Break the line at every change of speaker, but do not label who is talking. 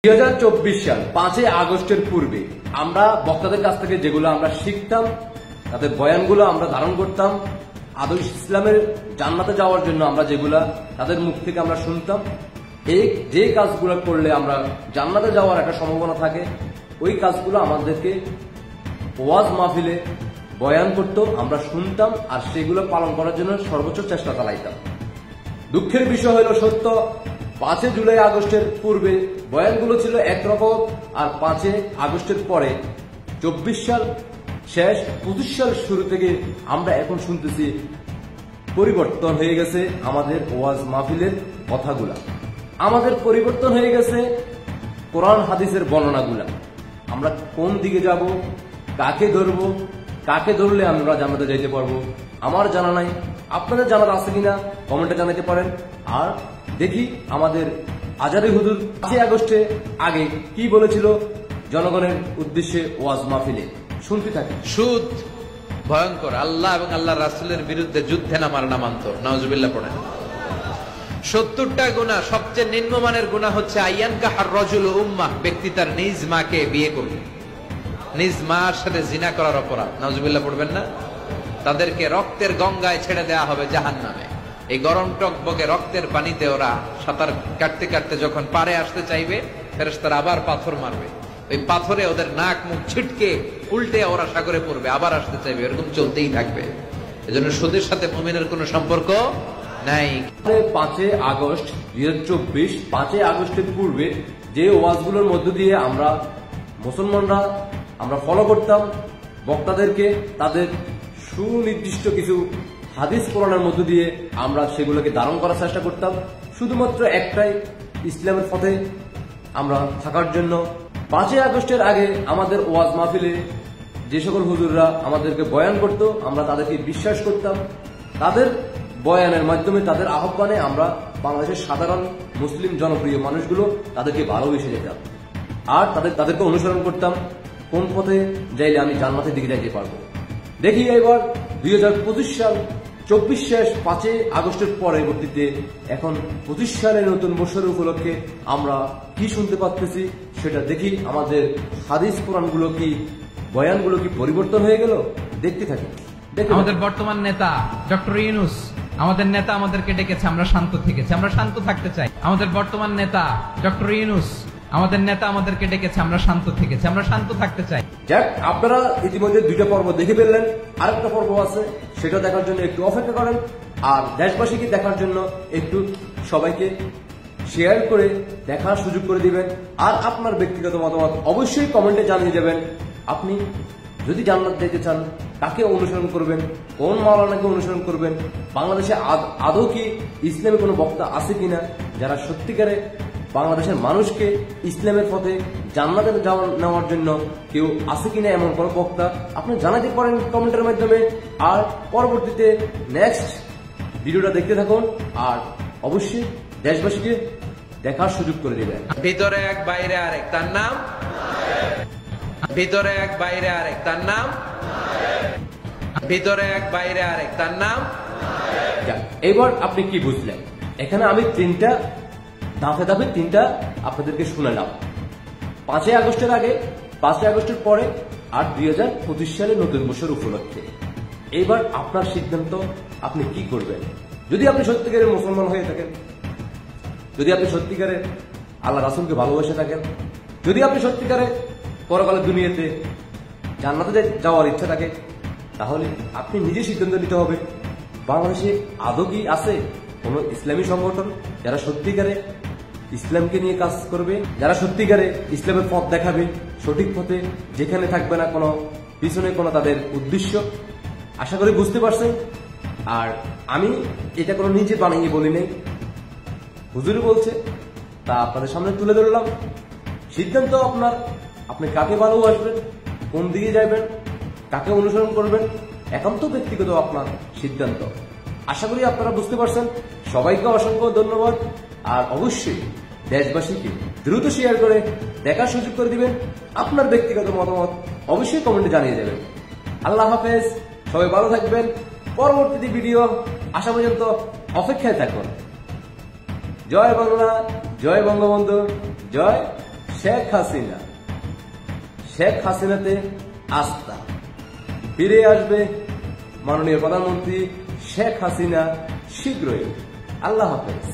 2024 সাল 5 আগস্টের পূর্বে আমরা বক্তাদের কাছ থেকে যেগুলো আমরা শিখতাম, তাদের বয়ানগুলো আমরা ধারণ করতাম, আদর্শ ইসলামের জান্নাতে যাওয়ার জন্য আমরা যেগুলা তাদের মুখ থেকে আমরা শুনতাম, এই যে কাজগুলো করলে আমরা জান্নাতে যাওয়ার একটা সম্ভাবনা থাকে, ওই কাজগুলো আমাদেরকে ওয়াজ মাহফিলে বয়ান করতো, আমরা শুনতাম আর সেগুলো পালন করার জন্য সর্বোচ্চ চেষ্টা চালাইতাম। দুঃখের বিষয় হলো সত্য, 5 জুলাই আগস্টের পূর্বে বয়ানগুলো ছিল একরকম, আর 5 আগস্টের পরে 24 সাল শেষ 25 সাল শুরু থেকে আমরা এখন শুনতেছি পরিবর্তন হয়ে গেছে আমাদের ওয়াজ মাহফিলের কথাগুলা, আমাদের পরিবর্তন হয়ে গেছে কোরআন হাদিসের বর্ণনাগুলা। আমরা কোন দিকে যাব, কাকে ধরবো, কাকে ধরলে আমরা জান্নাতে যাইতে পারবো, আমার জানা নাই। আপনাদের জানার আছে কিনা কমেন্টে জানাতে পারেন। আর দেখি আমাদের আজারি হুজুর 5 আগস্টে আগে কি বলেছিল জনগণের উদ্দেশ্যে ওয়াজ মাহফিলে, শুনতে থাকি।
সুদ ভয়ঙ্কর, আল্লাহ এবং আল্লাহ রাসূলের বিরুদ্ধে যুদ্ধে নামার নামান্তর। নাউজুবিল্লাহ পড়েন। 70টা গুনাহ, সবচেয়ে নিম্নমানের গুনাহ হচ্ছে আইয়ানকাহার রাজুল উম্মাহ, ব্যক্তি তার নিজ মাকে বিয়ে করবে, নিজ মার সাথে জিনা করার অপরাধ। নাউজুবিল্লাহ পড়বেন না? তাদেরকে রক্তের গঙ্গায় ছেড়ে দেয়া হবে জাহান্নামে। এই গরম টকবকে রক্তের পানিতে ওরা সাঁতার কাটতে কাটতে যখন পারে আসতে চাইবে, ফেরেশতারা আবার পাথর মারবে, ওই পাথরে ওদের নাক মুখ ছিটকে উল্টে ওরা সাগরে পড়বে, আবার আসতে চাইবে, এরকম চলতেই থাকবে। এজন্য সুদের সাথে মুমিনের কোনো সম্পর্ক নাই।
5 আগস্ট 2024, 5 আগস্টের পূর্বে যে ওয়াজগুলোর মধ্য দিয়ে আমরা মুসলমানরা আমরা ফলো করতাম বক্তাদেরকে, তাদের সুনির্দিষ্ট কিছু হাদিস কোরআনের মধ্য দিয়ে আমরা সেগুলোকে ধারণ করার চেষ্টা করতাম, শুধুমাত্র একটাই, ইসলামের পথে আমরা থাকার জন্য। 5 আগস্টের আগে আমাদের ওয়াজ মাহফিলে যে সকল হুজুররা আমাদেরকে বয়ান করত, আমরা তাদেরকে বিশ্বাস করতাম, তাদের বয়ানের মাধ্যমে, তাদের আহ্বানে আমরা বাংলাদেশের সাধারণ মুসলিম জনপ্রিয় মানুষগুলো তাদেরকে ভালোবেসে যেতাম আর তাদেরকে অনুসরণ করতাম, কোন পথে যাইলে আমি জান্নাতের দিকে যাইতে পারবো। দেখি এবার 2025 সাল 24 শেষ 5 আগস্টের পরবর্তীতে এখন 25 সালের নতুন বছর উপলক্ষে আমরা কি শুনতে পাচ্ছি সেটা দেখি। আমাদের হাদিস কোরআনগুলো কি, বয়ানগুলো কি পরিবর্তন হয়ে গেল? দেখতে থাকি।
আমাদের বর্তমান নেতা ডক্টর ইউনূস, আমাদের নেতা আমাদেরকে ডেকেছে, আমরা শান্ত থেকেছি, আমরা শান্ত থাকতে চাই। আমাদের বর্তমান নেতা ডক্টর ইউনূস, আমাদের নেতা আমাদেরকে ডেকেছে, আমরা শান্ত থেকেছি, আমরা শান্ত থাকতে চাই।
যাক, আপনারা ইতিমধ্যে 2টা পর্ব দেখে ফেললেন, আরেকটা পর্ব আছে, সেটা দেখার জন্য একটু অপেক্ষা করেন। আর দেশবাসীকে দেখার জন্য একটু সবাইকে শেয়ার করে দেখার সুযোগ করে দিবেন। আর আপনার ব্যক্তিগত মতামত অবশ্যই কমেন্টে জানিয়ে যাবেন। আপনি যদি জান্নাত যেতে চান, কাকে অনুসরণ করবেন, কোন মাওলানাকে অনুসরণ করবেন, বাংলাদেশে আদৌ কি ইসলামী কোনো বক্তা আছে কিনা যারা সত্যিকারে বাংলাদেশের মানুষকে ইসলামের পথে জান্নাতে নেওয়ার জন্য কেউ আছে কিনা এমন কোন বক্তা, আপনি জানাতে পারেন কমেন্টের মাধ্যমে। আর পরবর্তীতে নেক্সট ভিডিওটা দেখতে থাকুন আর অবশ্যই দেশবাসীকে দেখার সুযোগ করে দিবেন।
ভিতরে এক বাইরে আরেক, তার নাম ভিতরে এক বাইরে আরেক, তার নাম ভিতরে এক বাইরে আরেক, তার নাম।
এবার আপনি কি বুঝলেন? এখানে আমি 3টা ধাপে ধাপে 3টা আপনাদেরকে শুনালাম। 5 আগস্টের আগে, 5 আগস্টের পরে আর 2025 সালে নতুন বছর উপলক্ষে। এইবার আপনার সিদ্ধান্ত, আপনি কি করবেন। যদি আপনি সত্যিকারের মুসলমান হয়ে থাকেন, যদি আপনি সত্যিকারে আল্লাহ রাসূলকে ভালোবেসে থাকেন, যদি আপনি সত্যিকারে পরকালের দুনিয়াতে জান্নাতে যাওয়ার ইচ্ছা থাকে, তাহলে আপনি নিজে সিদ্ধান্ত নিতে হবে বাংলাদেশে আদৌ কি আছে কোন ইসলামী সংগঠন যারা সত্যিকারে ইসলামকে নিয়ে কাজ করবে, যারা সত্যিকারে ইসলামের পথ দেখাবে সঠিক পথে, যেখানে থাকবে না কোনো পিছনে কোনো তাদের উদ্দেশ্য। আশা করি বুঝতে পারছেন। আর আমি এটা কোনো নিজে বানিয়ে বলি নাই, হুজুরই বলছে, তা আপনাদের সামনে তুলে ধরলাম। সিদ্ধান্ত আপনার, আপনি কাকে ভালোবাসবেন, কোন দিকে যাবেন, কাকে অনুসরণ করবেন, একান্ত ব্যক্তিগত আপনার সিদ্ধান্ত। আশা করি আপনারা বুঝতে পারছেন। সবাইকে অসংখ্য ধন্যবাদ। আর অবশ্যই দেশবাসীকে দ্রুত শেয়ার করে দেখার সুযোগ করে দিবেন। আপনার ব্যক্তিগত মতামত অবশ্যই কমেন্টে জানিয়ে যাবেন। আল্লাহ হাফেজ, সবাই ভালো থাকবেন। পরবর্তী ভিডিও আসা পর্যন্ত অপেক্ষায় থাকুন। জয় বাংলা, জয় বঙ্গবন্ধু, জয় শেখ হাসিনা, শেখ হাসিনাতে আস্থা, ফিরে আসবে মাননীয় প্রধানমন্ত্রী শেখ হাসিনা শীঘ্রই। আল্লাহ হাফেজ।